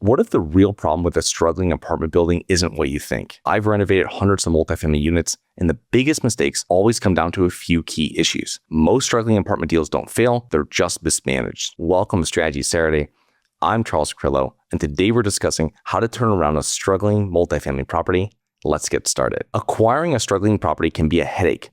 What if the real problem with a struggling apartment building isn't what you think? I've renovated hundreds of multifamily units, and the biggest mistakes always come down to a few key issues. Most struggling apartment deals don't fail, they're just mismanaged. Welcome to Strategy Saturday. I'm Charles Carillo, and today we're discussing how to turn around a struggling multifamily property. Let's get started. Acquiring a struggling property can be a headache,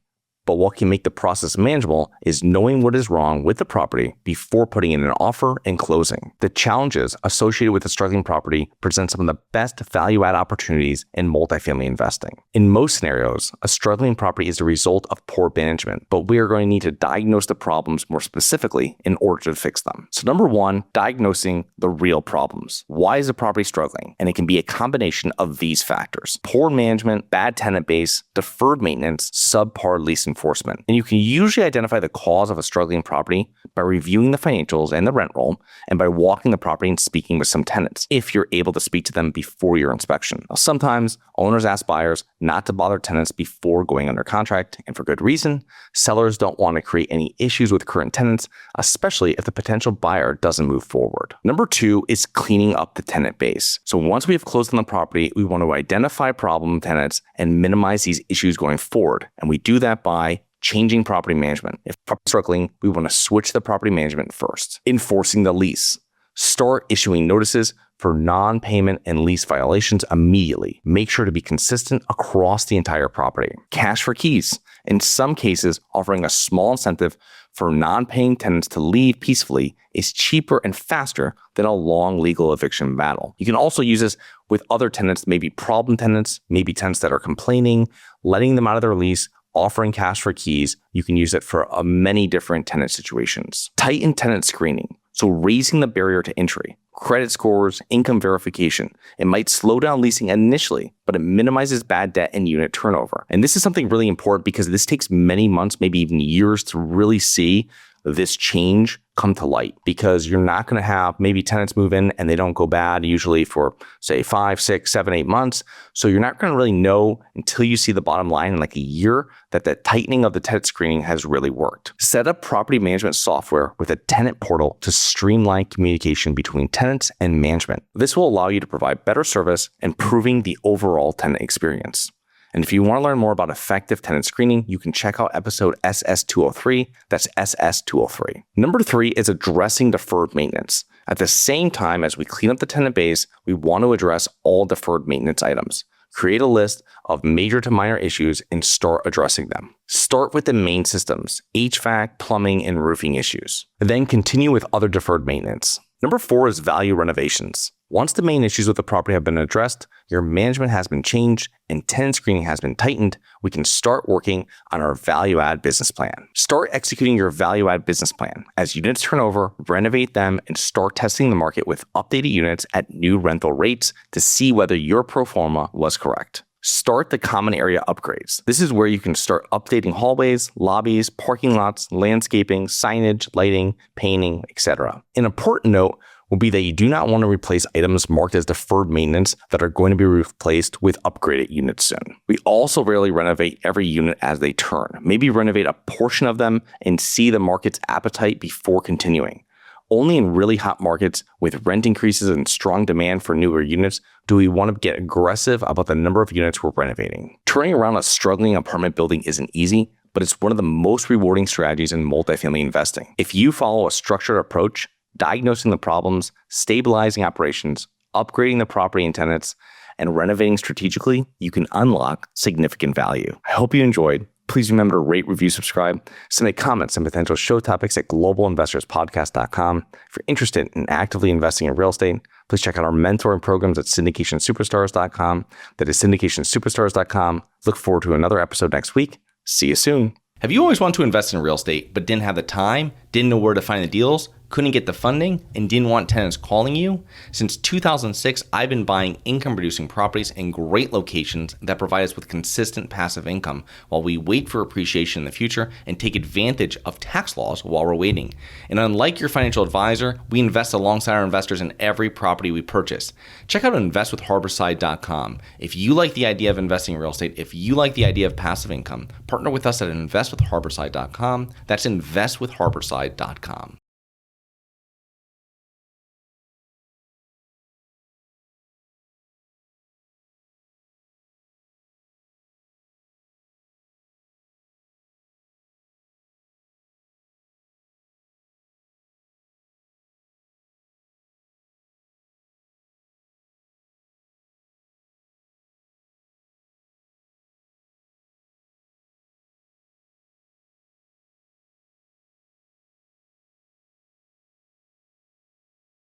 but what can make the process manageable is knowing what is wrong with the property before putting in an offer and closing. The challenges associated with a struggling property present some of the best value-add opportunities in multifamily investing. In most scenarios, a struggling property is the result of poor management, but we are going to need to diagnose the problems more specifically in order to fix them. So number one, diagnosing the real problems. Why is a property struggling? And it can be a combination of these factors: poor management, bad tenant base, deferred maintenance, subpar lease enforcement. And you can usually identify the cause of a struggling property by reviewing the financials and the rent roll, and by walking the property and speaking with some tenants, if you're able to speak to them before your inspection. Now, sometimes owners ask buyers not to bother tenants before going under contract, and for good reason. Sellers don't want to create any issues with current tenants, especially if the potential buyer doesn't move forward. Number two is cleaning up the tenant base. So once we have closed on the property, we want to identify problem tenants and minimize these issues going forward. And we do that by changing property management. If property is struggling, we want to switch the property management first. Enforcing the lease. Start issuing notices for non-payment and lease violations immediately. Make sure to be consistent across the entire property. Cash for keys. In some cases, offering a small incentive for non-paying tenants to leave peacefully is cheaper and faster than a long legal eviction battle. You can also use this with other tenants, maybe problem tenants, maybe tenants that are complaining, letting them out of their lease, offering cash for keys. You can use it for many different tenant situations. Tighten tenant screening. So raising the barrier to entry, credit scores, income verification. It might slow down leasing initially, but it minimizes bad debt and unit turnover. And this is something really important because this takes many months, maybe even years, to really see this change come to light, because you're not going to have maybe tenants move in and they don't go bad usually for say 5, 6, 7, 8 months. So you're not going to really know until you see the bottom line in like a year that the tightening of the tenant screening has really worked. Set up property management software with a tenant portal to streamline communication between tenants and management. This will allow you to provide better service, improving the overall tenant experience. And if you want to learn more about effective tenant screening, you can check out episode SS203. That's SS203. Number three is addressing deferred maintenance. At the same time as we clean up the tenant base, we want to address all deferred maintenance items. Create a list of major to minor issues and start addressing them. Start with the main systems: HVAC, plumbing, and roofing issues. And then continue with other deferred maintenance. Number four is value renovations. Once the main issues with the property have been addressed, your management has been changed, and tenant screening has been tightened, we can start working on our value-add business plan. Start executing your value-add business plan. As units turn over, renovate them and start testing the market with updated units at new rental rates to see whether your pro forma was correct. Start the common area upgrades. This is where you can start updating hallways, lobbies, parking lots, landscaping, signage, lighting, painting, etc. An important note will be that you do not want to replace items marked as deferred maintenance that are going to be replaced with upgraded units soon. We also rarely renovate every unit as they turn. Maybe renovate a portion of them and see the market's appetite before continuing. Only in really hot markets with rent increases and strong demand for newer units do we want to get aggressive about the number of units we're renovating. Turning around a struggling apartment building isn't easy, but it's one of the most rewarding strategies in multifamily investing. If you follow a structured approach, diagnosing the problems, stabilizing operations, upgrading the property and tenants, and renovating strategically, you can unlock significant value. I hope you enjoyed. Please remember to rate, review, subscribe, submit comments and potential show topics at globalinvestorspodcast.com. If you're interested in actively investing in real estate, please check out our mentoring programs at syndicationsuperstars.com. That is syndicationsuperstars.com. Look forward to another episode next week. See you soon. Have you always wanted to invest in real estate but didn't have the time, didn't know where to find the deals, couldn't get the funding, and didn't want tenants calling you? Since 2006, I've been buying income-producing properties in great locations that provide us with consistent passive income while we wait for appreciation in the future and take advantage of tax laws while we're waiting. And unlike your financial advisor, we invest alongside our investors in every property we purchase. Check out investwithharborside.com. If you like the idea of investing in real estate, if you like the idea of passive income, partner with us at investwithharborside.com. That's investwithharborside.com.